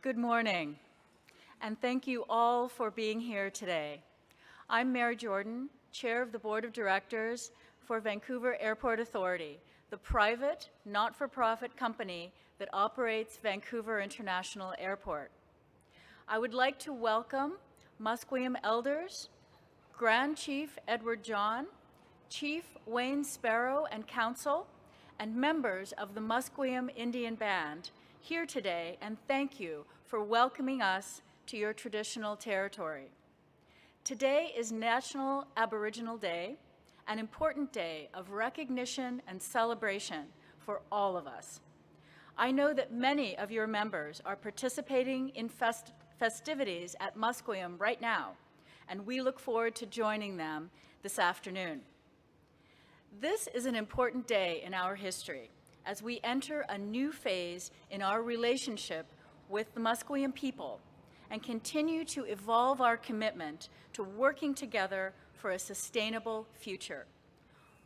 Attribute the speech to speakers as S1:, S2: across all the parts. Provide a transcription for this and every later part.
S1: Good morning, and thank you all for being here today. I'm Mary Jordan, Chair of the Board of Directors for Vancouver Airport Authority, the private, not-for-profit company that operates Vancouver International Airport. I would like to welcome Musqueam Elders, Grand Chief Edward John, Chief Wayne Sparrow and Council, and members of the Musqueam Indian Band here today, and thank you for welcoming us to your traditional territory. Today is National Aboriginal Day, an important day of recognition and celebration for all of us. I know that many of your members are participating in festivities at Musqueam right now, and we look forward to joining them this afternoon. This is an important day in our history as we enter a new phase in our relationship with the Musqueam people and continue to evolve our commitment to working together for a sustainable future.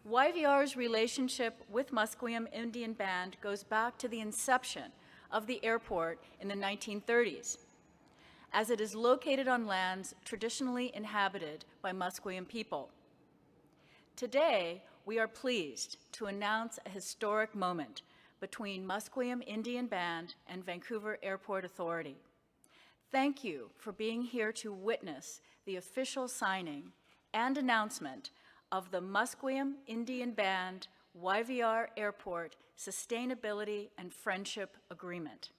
S1: YVR's relationship with Musqueam Indian Band goes back to the inception of the airport in the 1930s, as it is located on lands traditionally inhabited by Musqueam people. Today, we are pleased to announce a historic moment between Musqueam Indian Band and Vancouver Airport Authority. Thank you for being here to witness the official signing and announcement of the Musqueam Indian Band YVR Airport Sustainability and Friendship Agreement.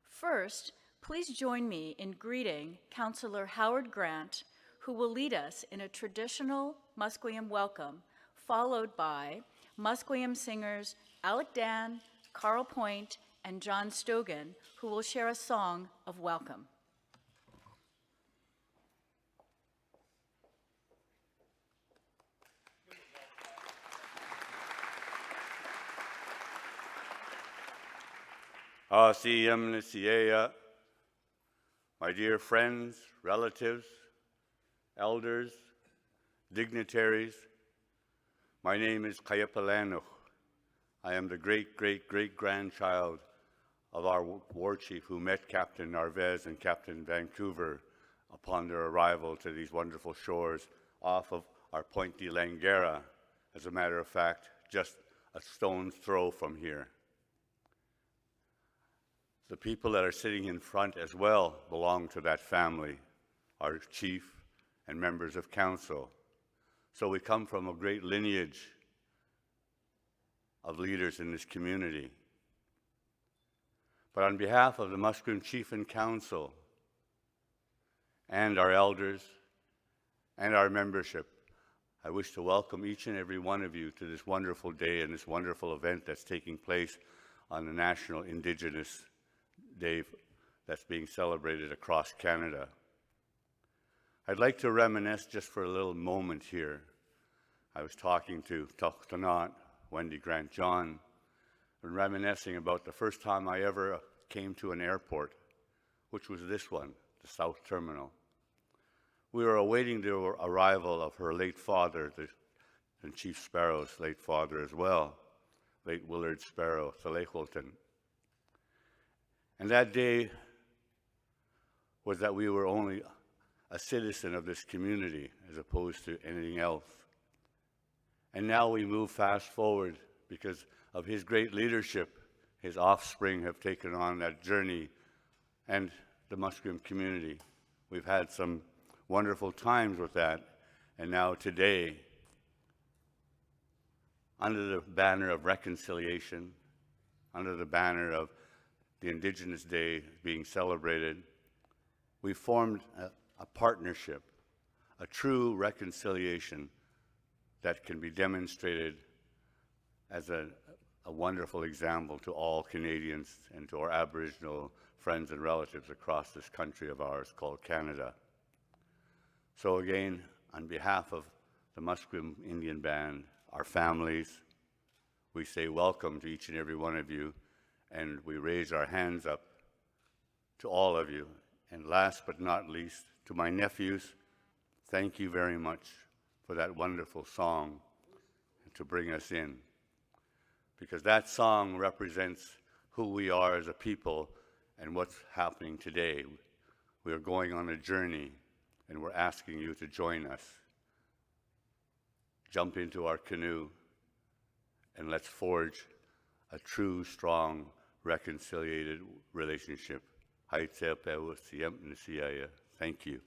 S1: First, please join me in greeting Councillor Howard Grant, who will lead us in a traditional Musqueam welcome, followed by Musqueam singers Alec Dan, Carl Point, and John Stogan, who will share a song of welcome.
S2: My dear friends, relatives, elders, dignitaries, my name is Kayapalanuk. I am the great-great-great-grandchild of our war chief who met Captain Narvez and Captain Vancouver upon their arrival to these wonderful shores off of our Point de Langara, as a matter of fact, just a stone's throw from here. The people that are sitting in front as well belong to that family, our chief and members of council. So we come from a great lineage of leaders in this community. But on behalf of the Musqueam Chief and Council and our elders and our membership, I wish to welcome each and every one of you to this wonderful day and this wonderful event that's taking place on the National Indigenous Day that's being celebrated across Canada. I'd like to reminisce just for a little moment here. I was talking to Toktanot, Wendy Grant John, and reminiscing about the first time I ever came to an airport, which was this one, the South Terminal. We were awaiting the arrival of her late father, and Chief Sparrow's late father as well, late Willard Sparrow, Thalecholton. And that day was that we were only a citizen of this community as opposed to anything else. And now we move fast forward because of his great leadership. His offspring have taken on that journey, and the Musqueam community. We've had some wonderful times with that, and now today, under the banner of reconciliation, under the banner of the Indigenous Day being celebrated, we formed a partnership, a true reconciliation that can be demonstrated as a wonderful example to all Canadians and to our Aboriginal friends and relatives across this country of ours called Canada. So again, on behalf of the Musqueam Indian Band, our families, we say welcome to each and every one of you, and we raise our hands up to all of you. And last but not least, to my nephews, thank you very much for that wonderful song to bring us in. Because that song represents who we are as a people and what's happening today. We are going on a journey, and we're asking you to join us. Jump into our canoe, and let's forge a true, strong, reconciliated relationship. Thank you.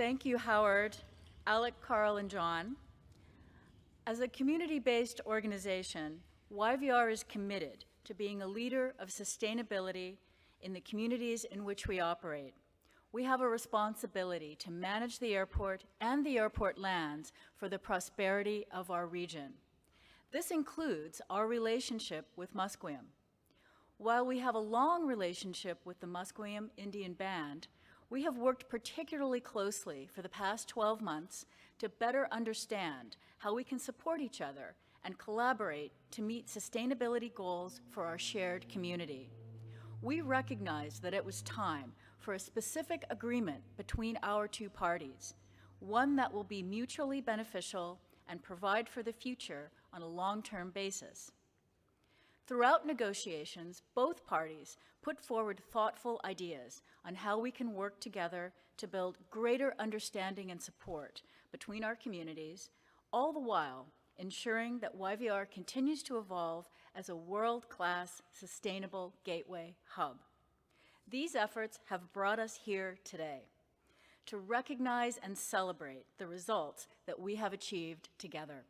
S1: Thank you, Howard, Alec, Carl, and John. As a community-based organization, YVR is committed to being a leader of sustainability in the communities in which we operate. We have a responsibility to manage the airport and the airport lands for the prosperity of our region. This includes our relationship with Musqueam. While we have a long relationship with the Musqueam Indian Band, we have worked particularly closely for the past 12 months to better understand how we can support each other and collaborate to meet sustainability goals for our shared community. we recognized that it was time for a specific agreement between our two parties, one that will be mutually beneficial and provide for the future on a long-term basis. Throughout negotiations, both parties put forward thoughtful ideas on how we can work together to build greater understanding and support between our communities, all the while ensuring that YVR continues to evolve as a world-class sustainable gateway hub. These efforts have brought us here today to recognize and celebrate the results that we have achieved together.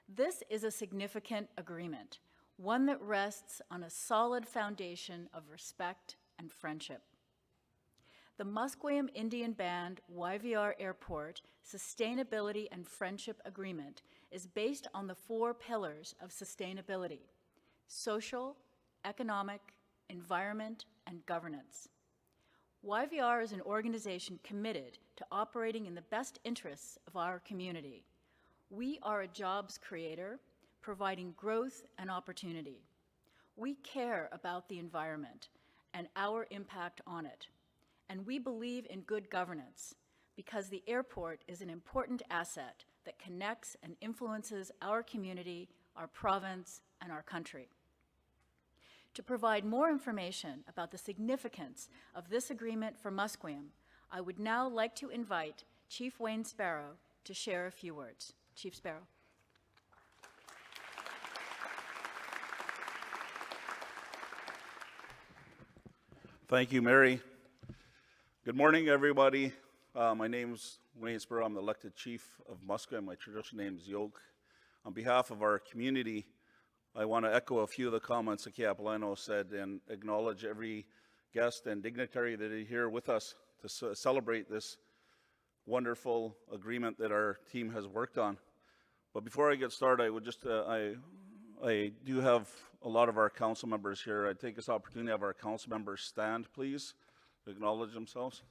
S1: This is a significant agreement, one that rests on a solid foundation of respect and friendship. The Musqueam Indian Band YVR Airport Sustainability and Friendship Agreement is based on the 4 pillars of sustainability: social, economic, environment, and governance. YVR is an organization committed to operating in the best interests of our community. We are a jobs creator, providing growth and opportunity. We care about the environment and our impact on it. And we believe in good governance because the airport is an important asset that connects and influences our community, our province, and our country. To provide more information about the significance of this agreement for Musqueam, I would now like to invite Chief Wayne Sparrow to share a few words. Chief Sparrow.
S3: Thank you, Mary. Good morning, everybody. My name's Wayne Sparrow. I'm the elected chief of Musqueam. My traditional name is Yoke. On behalf of our community, I want to echo a few of the comments that Capilano said and acknowledge every guest and dignitary that is here with us to celebrate this wonderful agreement that our team has worked on. But before I get started, I would just, I do have a lot of our council members here. I take this opportunity to have our council members stand, please, to acknowledge themselves.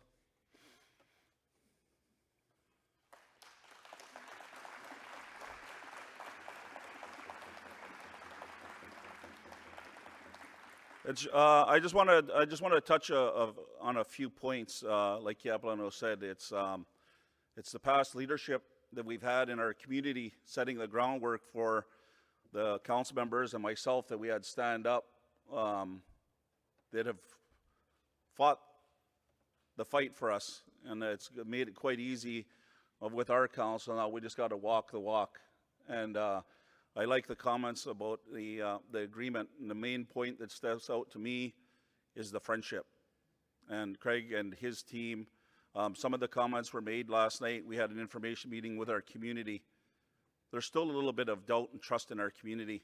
S3: I just want to touch on a few points. Like Capilano said, it's the past leadership that we've had in our community setting the groundwork for the council members and myself that we had stand up that have fought the fight for us, and it's made it quite easy with our council. Now we just got to walk the walk. And I like the comments about the agreement, and the main point that steps out to me is the friendship. And Craig and his team, some of the comments were made last night. We had an information meeting with our community. There's still a little bit of doubt and trust in our community.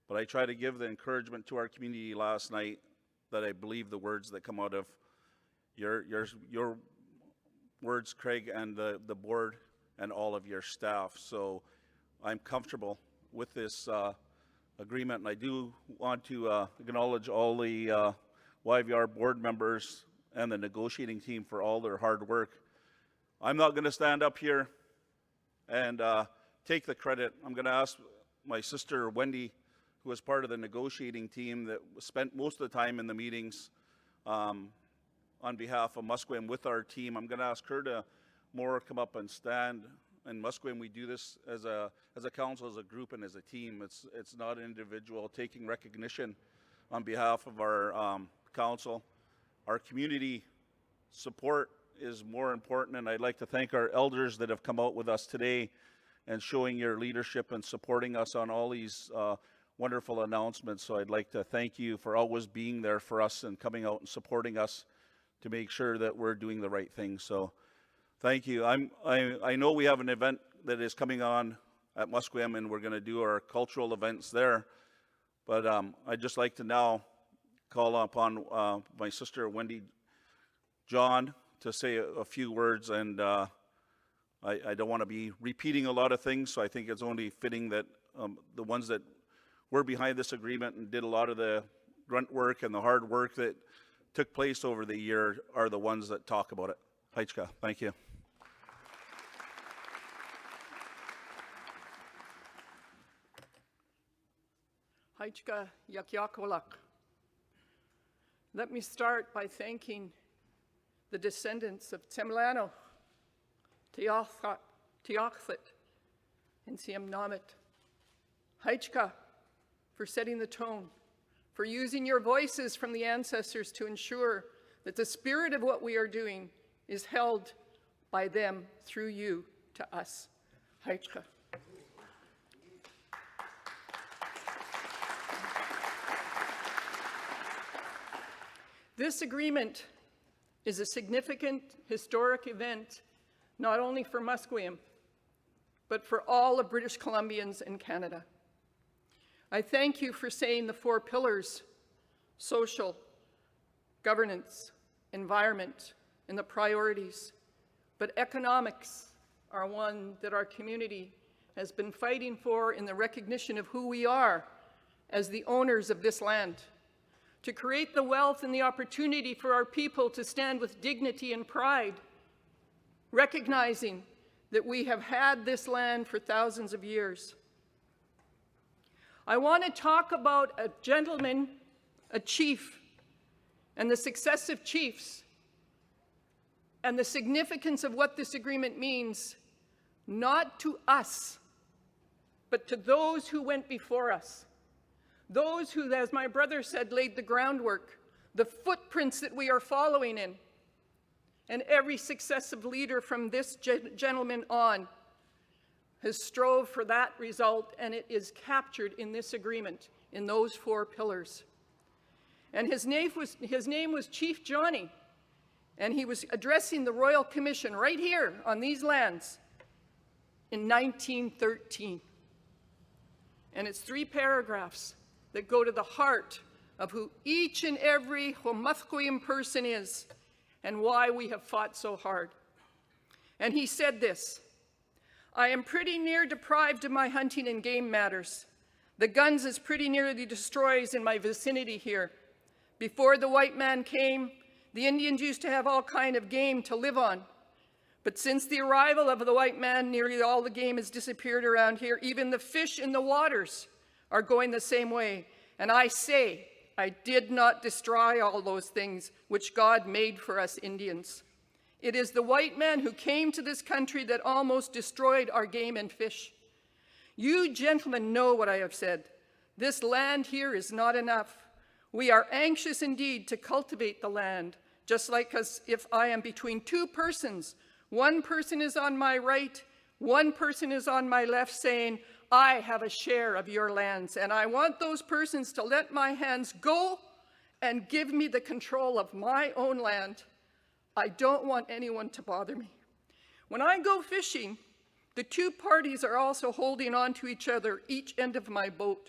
S3: But I try to give the encouragement to our community last night that I believe the words that come out of your words, Craig, and the board and all of your staff. So I'm comfortable with this agreement, and I do want to acknowledge all the YVR board members and the negotiating team for all their hard work. I'm not going to stand up here and take the credit. I'm going to ask my sister Wendy, who was part of the negotiating team that spent most of the time in the meetings on behalf of Musqueam with our team. I'm going to ask her to more come up and stand. In Musqueam, we do this as a council, as a group, and as a team. It's not an individual taking recognition on behalf of our council. Our community support is more important, and I'd like to thank our elders that have come out with us today and showing your leadership and supporting us on all these wonderful announcements. So I'd like to thank you for always being there for us and coming out and supporting us to make sure that we're doing the right thing. So thank you. I know we have an event that is coming on at Musqueam, and we're going to do our cultural events there. But I'd just like to now call upon my sister Wendy John to say a few words, and I don't want to be repeating a lot of things, so I think it's only fitting that the ones that were behind this agreement and did a lot of the grunt work and the hard work that took place over the year are the ones that talk about it. Haichka, thank you.
S4: Haichka Yakyakolak. Let me start by thanking the descendants of Tsemlano, Teochlit, and Siamnamit, Haichka, for setting the tone, for using your voices from the ancestors to ensure that the spirit of what we are doing is held by them through you to us. Haichka. This agreement is a significant historic event, not only for Musqueam, but for all of British Columbians and Canada. I thank you for saying the 4 pillars: social, governance, environment, and the priorities. But economics are one that our community has been fighting for in the recognition of who we are as the owners of this land, to create the wealth and the opportunity for our people to stand with dignity and pride, recognizing that we have had this land for thousands of years. I want to talk about a gentleman, a chief, and the successive chiefs, and the significance of what this agreement means, not to us, but to those who went before us. Those who, as my brother said, laid the groundwork, the footprints that we are following in. And every successive leader from this gentleman on has strove for that result, and it is captured in this agreement, in those 4 pillars. And his name was Chief Johnny, and he was addressing the Royal Commission right here on these lands in 1913. And it's 3 paragraphs that go to the heart of who each and every Musqueam person is and why we have fought so hard. And he said this: I am pretty near deprived of my hunting and game matters. The guns is pretty nearly destroyed in my vicinity here. Before the white man came, the Indians used to have all kind of game to live on. But since the arrival of the white man, nearly all the game has disappeared around here. Even the fish in the waters are going the same way. And I say, I did not destroy all those things which God made for us Indians. It is the white man who came to this country that almost destroyed our game and fish. You gentlemen know what I have said. This land here is not enough. We are anxious indeed to cultivate the land, just like as if I am between 2 persons. One person is on my right, one person is on my left, saying, I have a share of your lands, and I want those persons to let my hands go and give me the control of my own land. I don't want anyone to bother me. When I go fishing, the 2 parties are also holding on to each other, each end of my boat.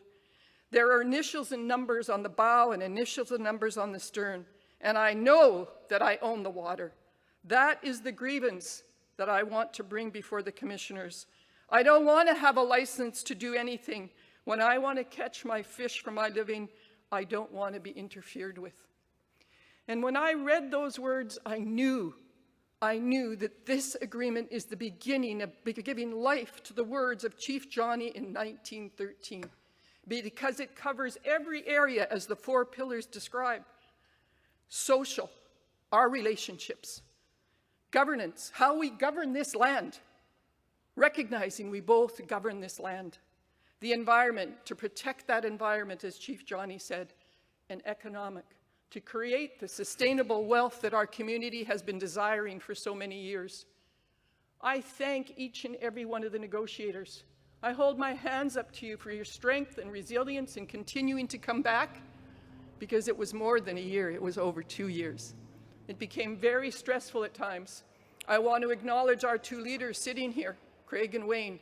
S4: There are initials and numbers on the bow and initials and numbers on the stern, and I know that I own the water. That is the grievance that I want to bring before the commissioners. I don't want to have a license to do anything. When I want to catch my fish for my living, I don't want to be interfered with. And when I read those words, I knew that this agreement is the beginning of giving life to the words of Chief Johnny in 1913, because it covers every area as the 4 pillars describe. Social, our relationships. Governance, how we govern this land, recognizing we both govern this land. The environment, to protect that environment, as Chief Johnny said, and economic, to create the sustainable wealth that our community has been desiring for so many years. I thank each and every one of the negotiators. I hold my hands up to you for your strength and resilience in continuing to come back, because it was more than a year, it was over 2 years. It became very stressful at times. I want to acknowledge our 2 leaders sitting here, Craig and Wayne,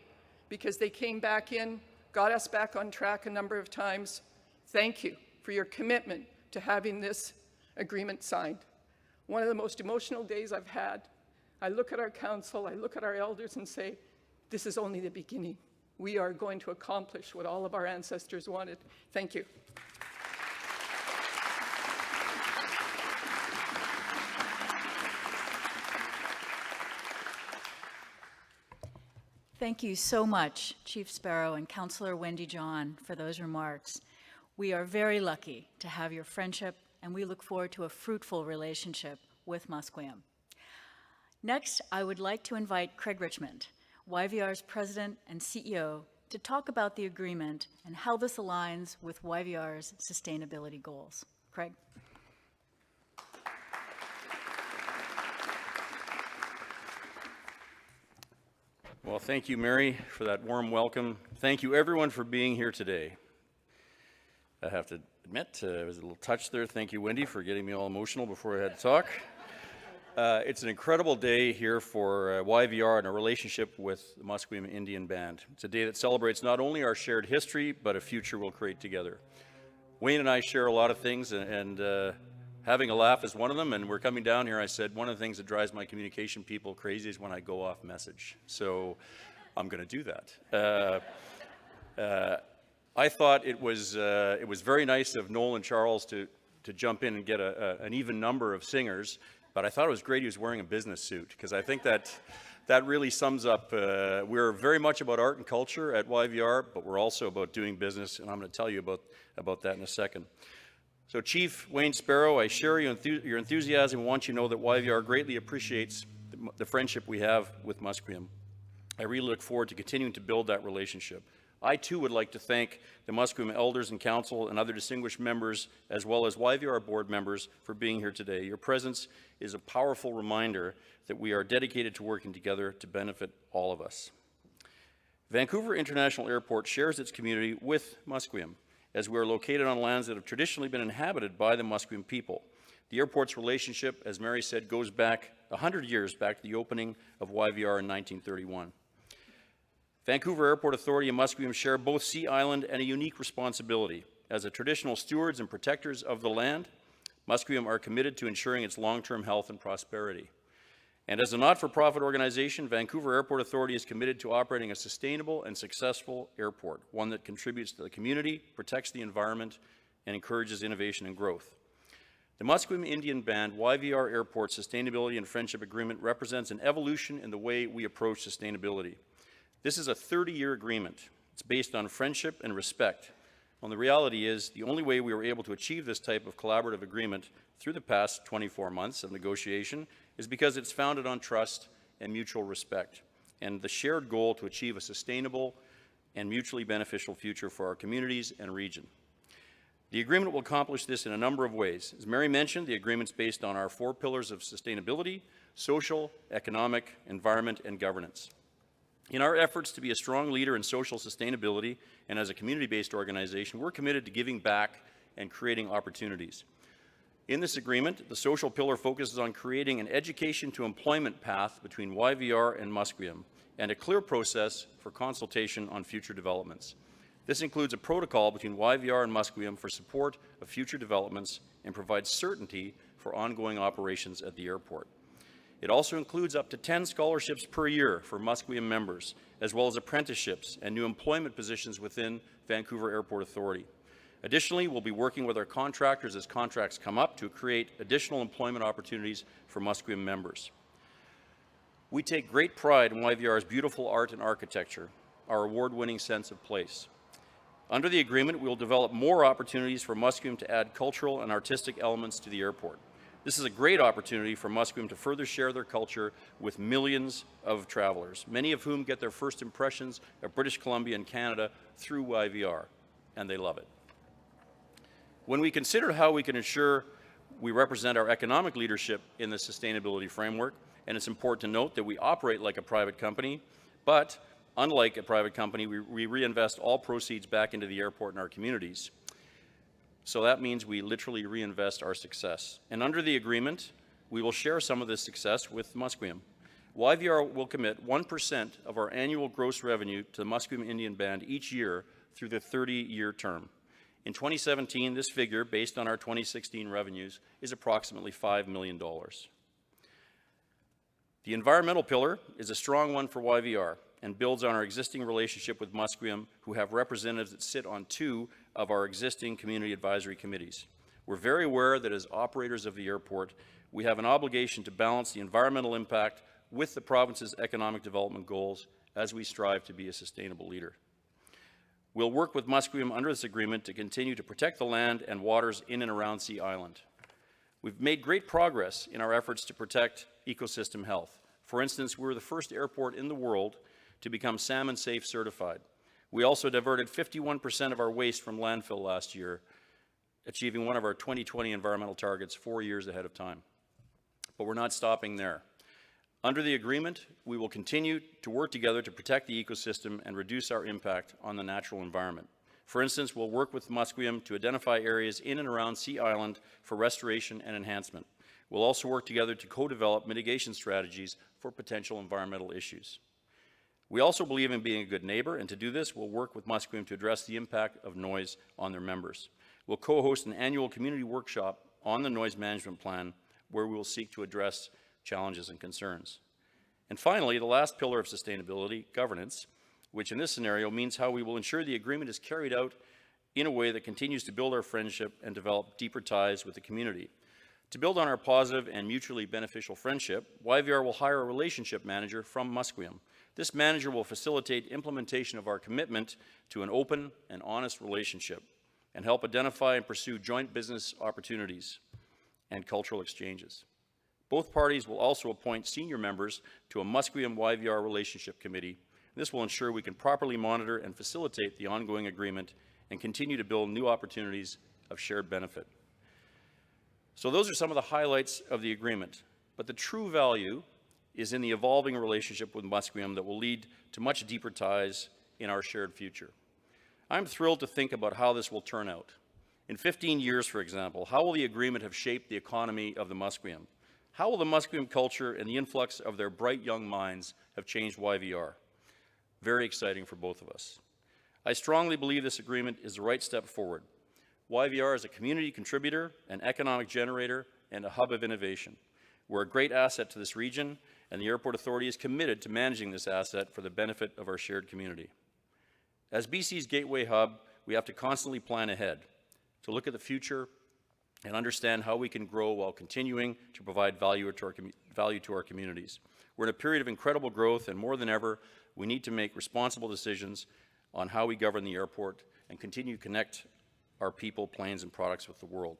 S4: because they came back in, got us back on track a number of times. Thank you for your commitment to having this agreement signed. One of the most emotional days I've had. I look at our council, I look at our elders and say, this is only the beginning. We are going to accomplish what all of our ancestors wanted. Thank you.
S1: Thank you so much, Chief Sparrow and Councillor Wendy John, for those remarks. We are very lucky to have your friendship and we look forward to a fruitful relationship with Musqueam. Next, I would like to invite Craig Richmond, YVR's President and CEO, to talk about the agreement and how this aligns with YVR's sustainability goals. Craig.
S5: Well, thank you, Mary, for that warm welcome. Thank you, everyone, for being here today. I have to admit, I was a little touched there. Thank you, Wendy, for getting me all emotional before I had to talk. It's an incredible day here for YVR and our relationship with the Musqueam Indian Band. It's a day that celebrates not only our shared history, but a future we'll create together. Wayne and I share a lot of things, and having a laugh is one of them, and we're coming down here. I said, one of the things that drives my communication people crazy is when I go off message. So I'm going to do that. I thought it was very nice of Noel and Charles to jump in and get an even number of singers, but I thought it was great he was wearing a business suit, because I think that really sums up, we're very much about art and culture at YVR, but we're also about doing business, and I'm going to tell you about that in a second. So Chief Wayne Sparrow, I share your enthusiasm and want you to know that YVR greatly appreciates the friendship we have with Musqueam. I really look forward to continuing to build that relationship. I too would like to thank the Musqueam Elders and Council and other distinguished members, as well as YVR board members, for being here today. Your presence is a powerful reminder that we are dedicated to working together to benefit all of us. Vancouver International Airport shares its community with Musqueam, as we are located on lands that have traditionally been inhabited by the Musqueam people. The airport's relationship, as Mary said, goes back 100 years, back to the opening of YVR in 1931. Vancouver Airport Authority and Musqueam share both Sea Island and a unique responsibility. As the traditional stewards and protectors of the land, Musqueam are committed to ensuring its long-term health and prosperity. And as a not-for-profit organization, Vancouver Airport Authority is committed to operating a sustainable and successful airport, one that contributes to the community, protects the environment, and encourages innovation and growth. The Musqueam Indian Band YVR Airport Sustainability and Friendship Agreement represents an evolution in the way we approach sustainability. This is a 30-year agreement. It's based on friendship and respect. Well, the reality is, the only way we were able to achieve this type of collaborative agreement through the past 24 months of negotiation is because it's founded on trust and mutual respect, and the shared goal to achieve a sustainable and mutually beneficial future for our communities and region. The agreement will accomplish this in a number of ways. As Mary mentioned, the agreement's based on our 4 pillars of sustainability: social, economic, environment, and governance. In our efforts to be a strong leader in social sustainability and as a community-based organization, we're committed to giving back and creating opportunities. In this agreement, the social pillar focuses on creating an education to employment path between YVR and Musqueam and a clear process for consultation on future developments. This includes a protocol between YVR and Musqueam for support of future developments and provides certainty for ongoing operations at the airport. It also includes up to 10 scholarships per year for Musqueam members, as well as apprenticeships and new employment positions within Vancouver Airport Authority. Additionally, we'll be working with our contractors as contracts come up to create additional employment opportunities for Musqueam members. We take great pride in YVR's beautiful art and architecture, our award-winning sense of place. Under the agreement, we will develop more opportunities for Musqueam to add cultural and artistic elements to the airport. This is a great opportunity for Musqueam to further share their culture with millions of travelers, many of whom get their first impressions of British Columbia and Canada through YVR, and they love it. When we consider how we can ensure we represent our economic leadership in the sustainability framework, and it's important to note that we operate like a private company, but unlike a private company, we reinvest all proceeds back into the airport and our communities. So that means we literally reinvest our success. And under the agreement, we will share some of this success with Musqueam. YVR will commit 1% of our annual gross revenue to the Musqueam Indian Band each year through the 30-year term. In 2017, this figure, based on our 2016 revenues, is approximately $5 million. The environmental pillar is a strong one for YVR and builds on our existing relationship with Musqueam, who have representatives that sit on 2 of our existing community advisory committees. We're very aware that as operators of the airport, we have an obligation to balance the environmental impact with the province's economic development goals as we strive to be a sustainable leader. We'll work with Musqueam under this agreement to continue to protect the land and waters in and around Sea Island. We've made great progress in our efforts to protect ecosystem health. For instance, we were the first airport in the world to become Salmon Safe certified. We also diverted 51% of our waste from landfill last year, achieving one of our 2020 environmental targets 4 years ahead of time. But we're not stopping there. Under the agreement, we will continue to work together to protect the ecosystem and reduce our impact on the natural environment. For instance, we'll work with Musqueam to identify areas in and around Sea Island for restoration and enhancement. We'll also work together to co-develop mitigation strategies for potential environmental issues. We also believe in being a good neighbor, and to do this, we'll work with Musqueam to address the impact of noise on their members. We'll co-host an annual community workshop on the noise management plan where we will seek to address challenges and concerns. And finally, the last pillar of sustainability, governance, which in this scenario means how we will ensure the agreement is carried out in a way that continues to build our friendship and develop deeper ties with the community. To build on our positive and mutually beneficial friendship, YVR will hire a relationship manager from Musqueam. This manager will facilitate implementation of our commitment to an open and honest relationship and help identify and pursue joint business opportunities and cultural exchanges. Both parties will also appoint senior members to a Musqueam YVR Relationship Committee. This will ensure we can properly monitor and facilitate the ongoing agreement and continue to build new opportunities of shared benefit. So those are some of the highlights of the agreement, but the true value is in the evolving relationship with Musqueam that will lead to much deeper ties in our shared future. I'm thrilled to think about how this will turn out. In 15 years, for example, how will the agreement have shaped the economy of the Musqueam? How will the Musqueam culture and the influx of their bright young minds have changed YVR? Very exciting for both of us. I strongly believe this agreement is the right step forward. YVR is a community contributor, an economic generator, and a hub of innovation. We're a great asset to this region, and the Airport Authority is committed to managing this asset for the benefit of our shared community. As BC's gateway hub, we have to constantly plan ahead, to look at the future and understand how we can grow while continuing to provide value to our communities. We're in a period of incredible growth, and more than ever, we need to make responsible decisions on how we govern the airport and continue to connect our people, planes, and products with the world.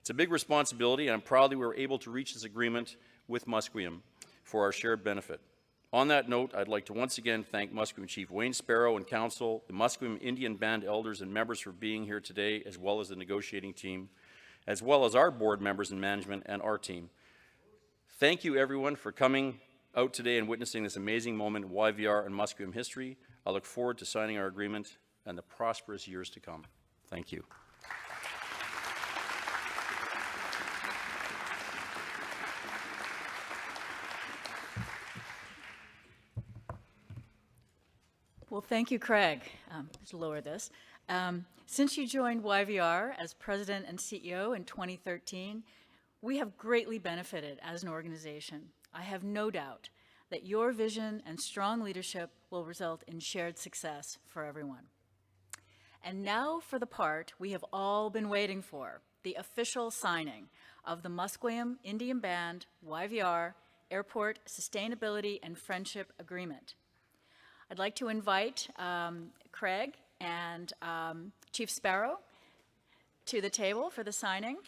S5: It's a big responsibility, and I'm proud that we were able to reach this agreement with Musqueam for our shared benefit. On that note, I'd like to once again thank Musqueam Chief Wayne Sparrow and Council, the Musqueam Indian Band elders and members for being here today, as well as the negotiating team, as well as our board members and management and our team. Thank you, everyone, for coming out today and witnessing this amazing moment in YVR and Musqueam history. I look forward to signing our agreement and the prosperous years to come. Thank you.
S1: Well, thank you, Craig. Let's lower this. Since you joined YVR as President and CEO in 2013, we have greatly benefited as an organization. I have no doubt that your vision and strong leadership will result in shared success for everyone. And now for the part we have all been waiting for, the official signing of the Musqueam Indian Band YVR Airport Sustainability and Friendship Agreement. I'd like to invite Craig and Chief Sparrow to the table for the signing.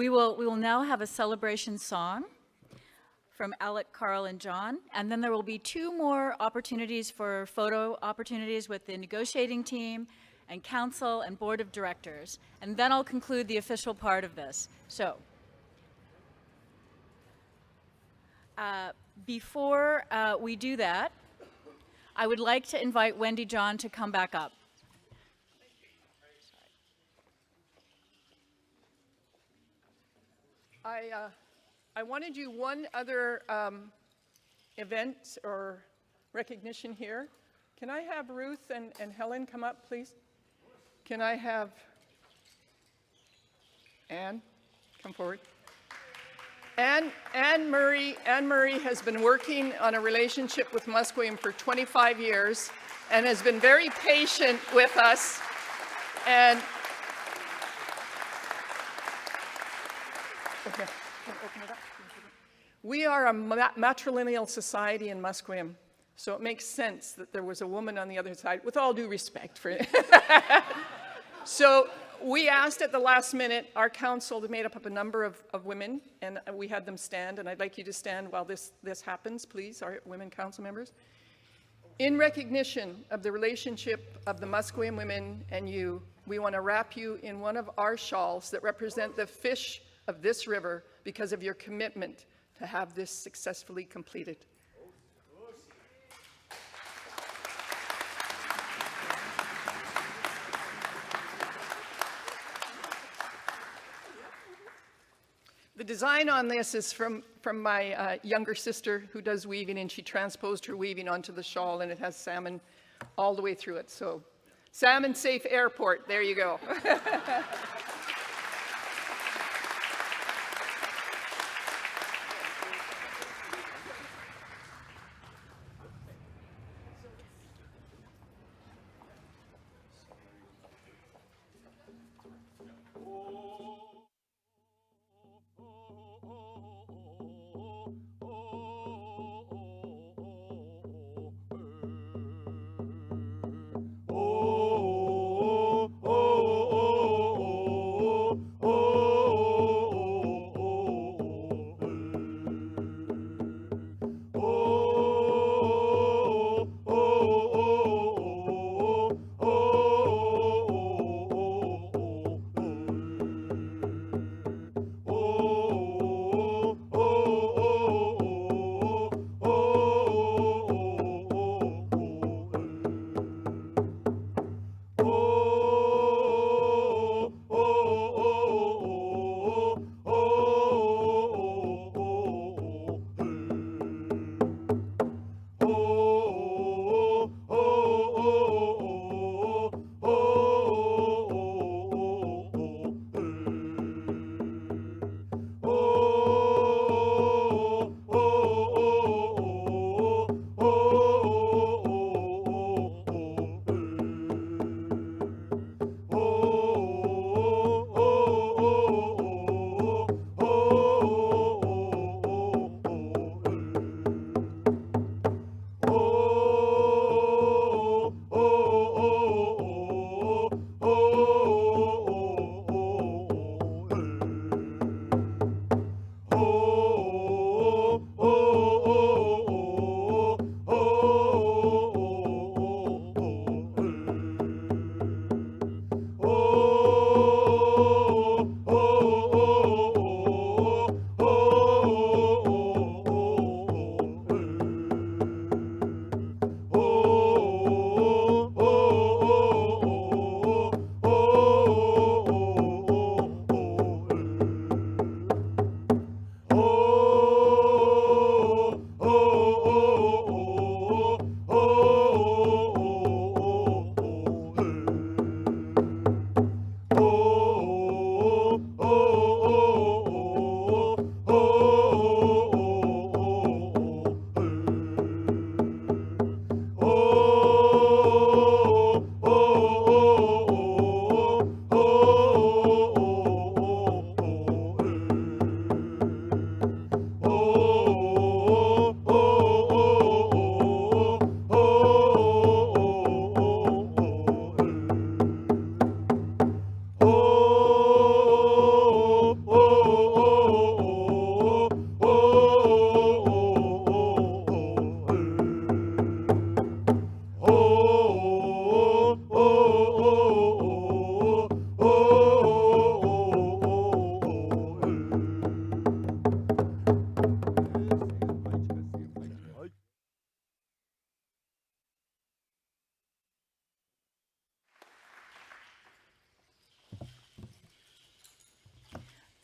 S1: we will now have a celebration song from Alec, Carl, and John, and then there will be 2 more opportunities for photo opportunities with the negotiating team and council and board of directors, and then I'll conclude the official part of this. So, before we do that, I would like to invite Wendy John to come back up.
S4: I want to do one other event or recognition here. Can I have Ruth and Helen come up, please? Can I have Anne come forward? Anne Murray has been working on a relationship with Musqueam for 25 years and has been very patient with us. And okay, can I open it up? We are a matrilineal society in Musqueam, so it makes sense that there was a woman on the other side, with all due respect for it. So we asked at the last minute, our council made up of a number of women, and we had them stand, and I'd like you to stand while this happens, please, our women council members. In recognition of the relationship of the Musqueam women and you, we want to wrap you in one of our shawls that represent the fish of this river because of your commitment to have this successfully completed. The design on this is from my younger sister who does weaving, and she transposed her weaving onto the shawl, and it has salmon all the way through it. So, Salmon Safe Airport, there you go.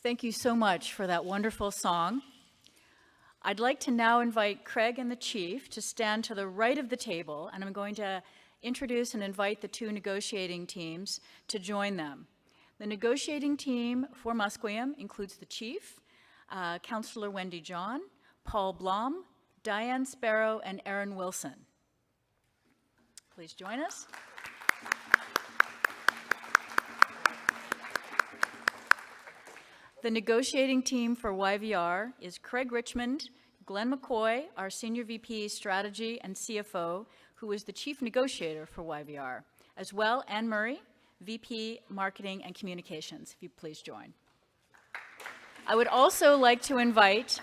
S1: Thank you so much for that wonderful song. I'd like to now invite Craig and the Chief to stand to the right of the table, and I'm going to introduce and invite the two negotiating teams to join them. The negotiating team for Musqueam includes the Chief, Councillor Wendy John, Paul Blom, Diane Sparrow, and Aaron Wilson. Please join us. The negotiating team for YVR is Craig Richmond, Glenn McCoy, our Senior VP Strategy and CFO, who is the Chief Negotiator for YVR, as well Anne Murray, VP Marketing and Communications, if you please join. I would also like to invite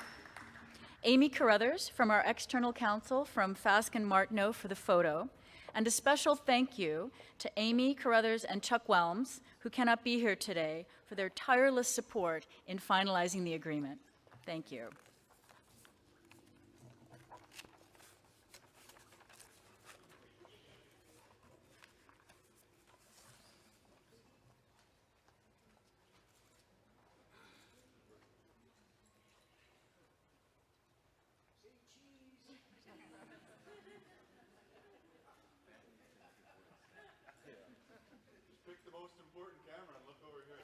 S1: Amy Carruthers from our external counsel from Fasken Martineau for the photo, and a special thank you to Amy Carruthers and Chuck Whelms, who cannot be here today, for their tireless support in finalizing the agreement. Thank you.
S2: Pick the most important camera and look over here.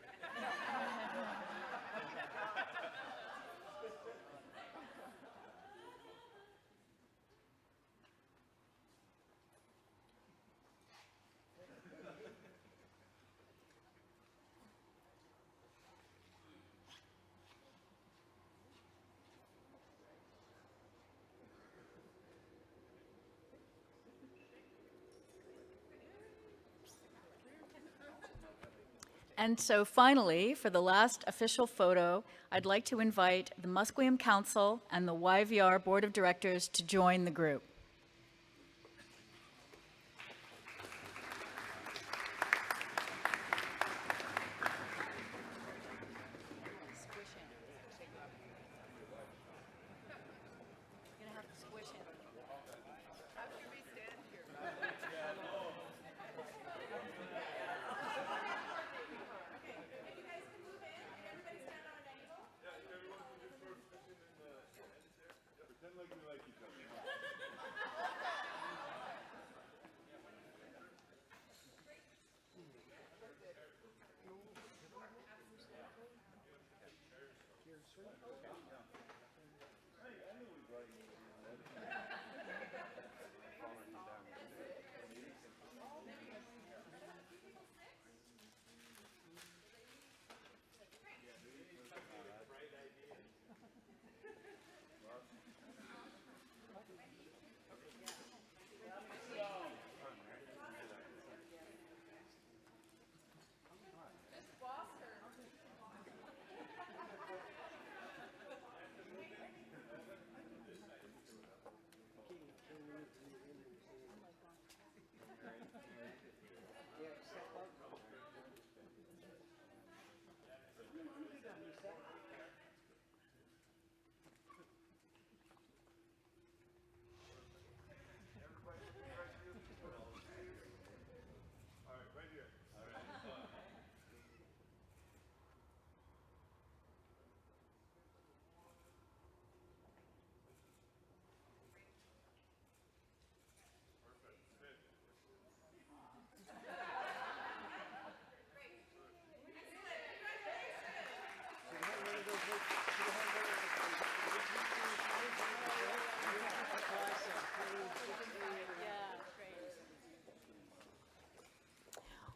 S1: And so finally, for the last official photo, I'd like to invite the Musqueam Council and the YVR Board of Directors to join the group.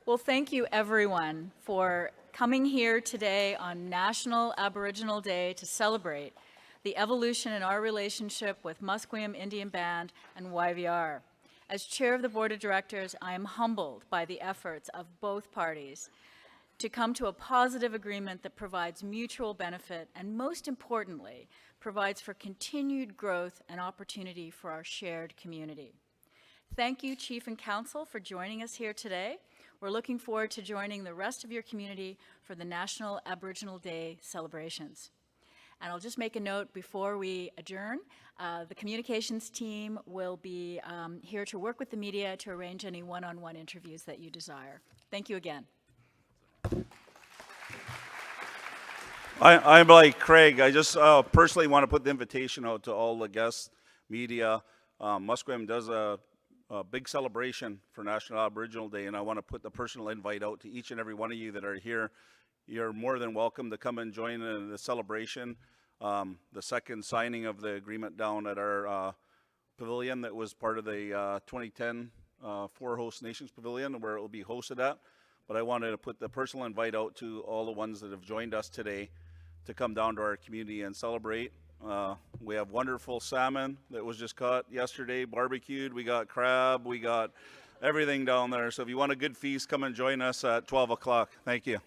S1: Well, thank you everyone for coming here today on National Aboriginal Day to celebrate the evolution in our relationship with Musqueam Indian Band and YVR. As chair of the board of directors, I am humbled by the efforts of both parties to come to a positive agreement that provides mutual benefit and, most importantly, provides for continued growth and opportunity for our shared community. Thank you, Chief and Council, for joining us here today. We're looking forward to joining the rest of your community for the National Aboriginal Day celebrations. And I'll just make a note before we adjourn. The communications team will be here to work with the media to arrange any one-on-one interviews that you desire. Thank you again.
S3: I'm like Craig. I just personally want to put the invitation out to all the guests, media. Musqueam does a big celebration for National Aboriginal Day, and I want to put the personal invite out to each and every one of you that are here. You're more than welcome to come and join in the celebration. The second signing of the agreement down at our pavilion that was part of the 2010 Four Host Nations Pavilion, where it will be hosted at. But I wanted to put the personal invite out to all the ones that have joined us today to come down to our community and celebrate. We have wonderful salmon that was just caught yesterday, barbecued. We got crab, we got everything down there. So if you want a good feast, come and join us at 12 o'clock. Thank you.